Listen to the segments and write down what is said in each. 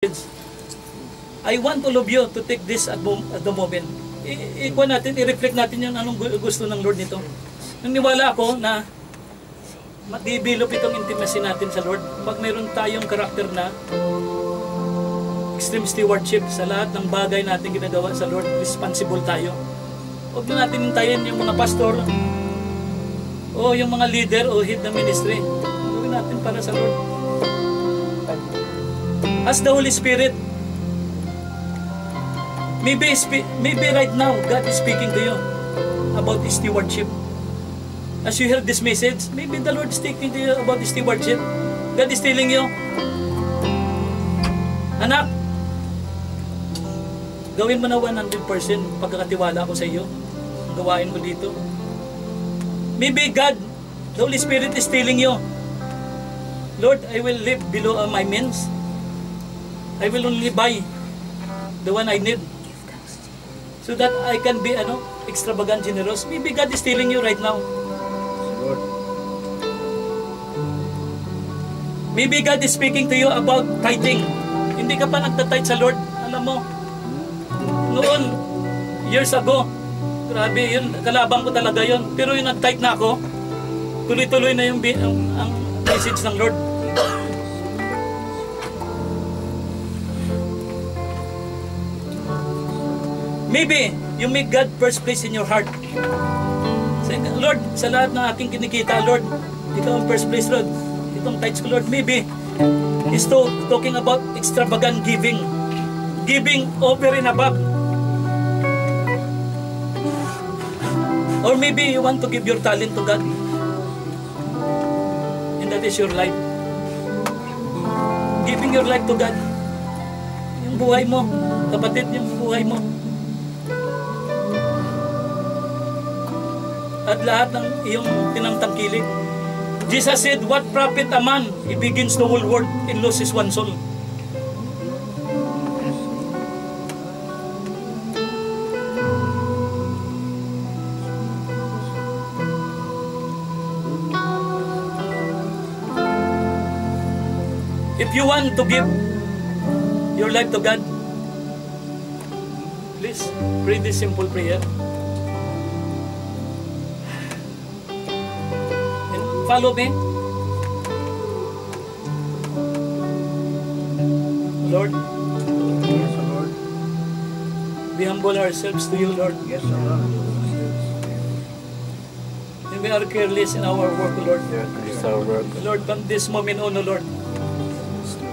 I want all of you to take this at the moment. I-reflect natin yung anong gusto ng Lord nito. Naniwala ako na mag-develop itong intimacy natin sa Lord pag mayroon tayong karakter na extreme stewardship sa lahat ng bagay natin ginagawa sa Lord. Responsible tayo. Huwag na natin hintayin yung mga pastor o yung mga leader o head ng ministry. Gawin natin para sa Lord. As the Holy Spirit, maybe right now God is speaking to you about stewardship. As you hear this message, maybe the Lord is speaking to you about stewardship. God is telling you, anak, gawin mo na 100% pagkakatiwala ko sa iyo. Gawain mo dito. Maybe God, the Holy Spirit is telling you, Lord, I will live below my means. I will only buy the one I need so that I can be extravagant, generous. Maybe God is telling you right now. Maybe God is speaking to you about tithing. Hindi ka pa nagtatithe sa Lord. Alam mo, noon, years ago, grabe yun, kalabang ko talaga yun. Pero yung nag-tithe na ako, tuloy-tuloy na yung ang message ng Lord. Maybe you make God first place in your heart. Say, Lord, sa lahat ng aking kinikita, Lord, ikaw ang first place, Lord. Itong tithes ko, Lord, maybe is talking about extravagant giving. Giving over and above. Or maybe you want to give your talent to God. And that is your life. Giving your life to God. Yung buhay mo, kapatid, yung buhay mo. At lahat ng iyong tinangtangkilik. Jesus said, what profit a man if he begins the whole world and loses one soul? If you want to give your life to God, please pray this simple prayer. Follow me. Lord. Yes, Lord. We humble ourselves to you, Lord. Yes, Lord. And we are careless in our work, Lord. Yes, our work. Lord, from this moment on, Lord,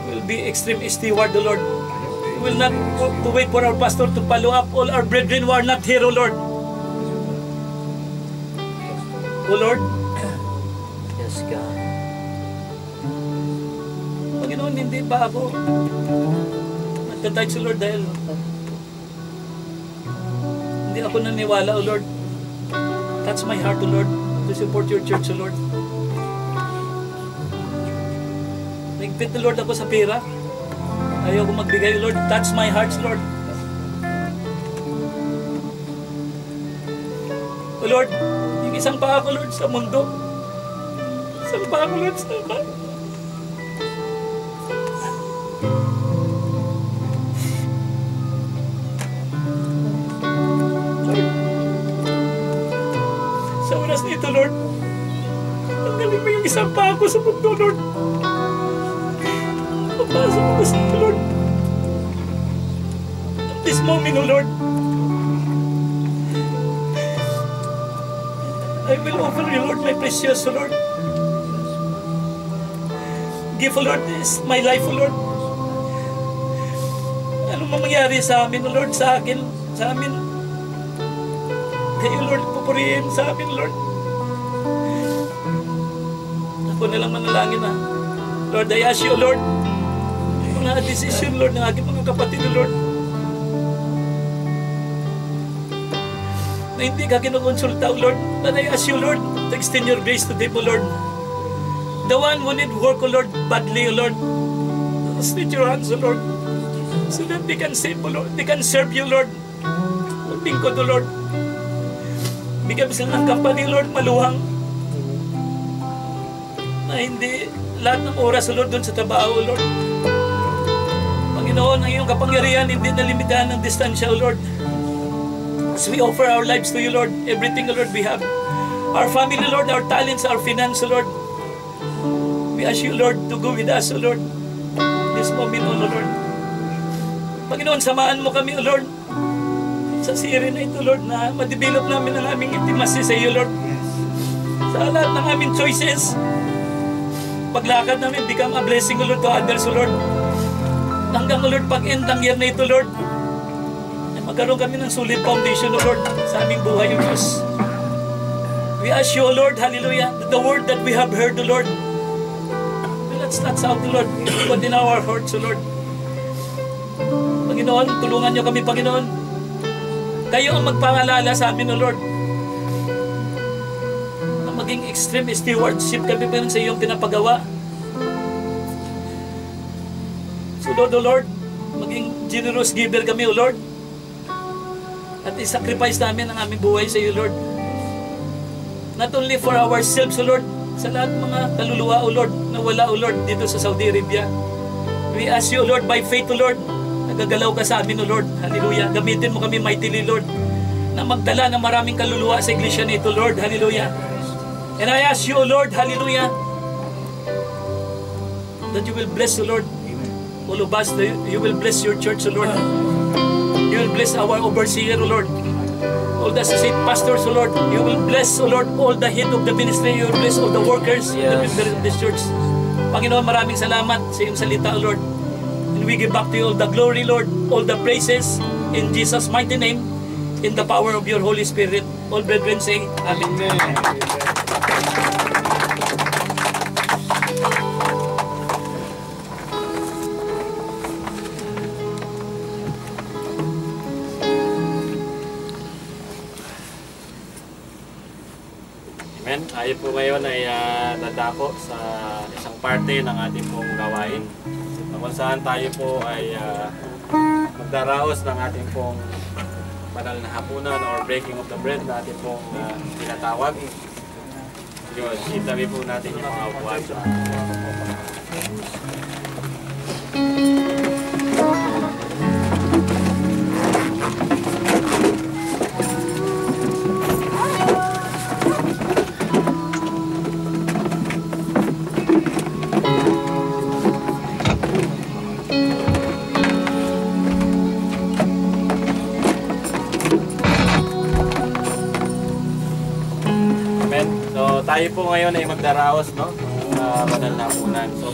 we'll be extreme steward, Lord. We will not to wait for our pastor to follow up all our brethren who are not here, Lord. O Lord, God. Panginoon, hindi ba ako nagtatithe sa Lord dahil hindi ako naniwala, O Lord. Touch my heart, O Lord, to support your church, O Lord. Nagpit, O Lord, ako sa pera. Ayaw ko magbigay, O Lord. Touch my heart, Lord. O Lord, yung isang pa ako, Lord, sa mundo. Isang pa ako, Lord, sa Lord. Sa oras nito, Lord, tanggalin mo yung isang pa ako sa mundo, Lord. Papasok mo sa ito, Lord. At this moment, O Lord, I will offer you, Lord, my precious, O Lord. Give, O Lord, is my life, O Lord. Ano mangyari sa amin, O Lord, sa akin, sa amin? Kayo, Lord, pupurihin sa amin, Lord. Ako na lang manalangin, ha. Lord, I ask you, Lord, mga decision, Lord, ng aking mga kapatid, Lord, na hindi ka kinukonsulta, Lord. But I ask you, Lord, to extend your grace to them, O Lord. The one who need work, O Lord, badly, O Lord, stretch your hands, O Lord, so that they can save, O Lord, they can serve you, Lord. Magbingkod, O Lord. Bigyan mo sila ng company, Lord, maluhang. Na hindi lahat ng oras, O Lord, doon sa trabaho, O Lord. Panginoon, Panginoon, ang iyong kapangyarihan hindi nalimitahan ng distansya, O Lord. As we offer our lives to you, Lord, everything, O Lord, we have. Our family, Lord, our talents, our finance, O Lord. We ask you, Lord, to go with us, O Lord. This moment, O Lord. Panginoon, samahan mo kami, O Lord, sa series na ito, Lord, na ma-develop namin ang aming intimacy sa iyo, Lord. Sa lahat ng aming choices, paglakad namin, become a blessing, O Lord, to others, O Lord. Hanggang, O Lord, pag-end ng year na ito, Lord, ay magkaroon kami ng solid foundation, O Lord, sa aming buhay, O Diyos. We ask you, O Lord, hallelujah, that the word that we have heard, O Lord, let's not out, O Lord, but in our hearts, O Lord. Panginoon, tulungan niyo kami, Panginoon. Kayo ang magpaalala sa amin, O Lord, na maging extreme stewardship kami pa rin sa iyong pinapagawa. So, O Lord, maging generous giver kami, O Lord. At i-sacrifice namin ang aming buhay sa iyo, Lord. Not only for ourselves, O Lord, sa lahat mga kaluluwa, O Lord, na wala, O Lord, dito sa Saudi Arabia. We ask you, O Lord, by faith, O Lord, nagagalaw ka sa amin, O Lord. Hallelujah. Gamitin mo kami mightily, Lord, na magdala ng maraming kaluluwa sa iglesia nito, Lord. Hallelujah. And I ask you, O Lord, hallelujah, that you will bless, O Lord, all of us. You will bless your church, O Lord. You will bless our overseer, O Lord. All the associate pastors, O Lord. You will bless, O Lord, all the head of the ministry. You will bless all the workers in the members of this church. Panginoon, maraming salamat sa iyong salita, O Lord. And we give back to you all the glory, Lord, all the praises in Jesus' mighty name, in the power of your Holy Spirit. All brethren say, Amen. Amen. Tayo po ngayon ay dadako sa isang parte ng ating pong gawain. Kung saan tayo po ay magdaraos ng ating pong banal na hapunan or breaking of the bread na ating pong tinatawag. Yun, itabi po natin yung mga upuan. Tayo po ngayon ay magdaraos, no? Banal na hapunan. So,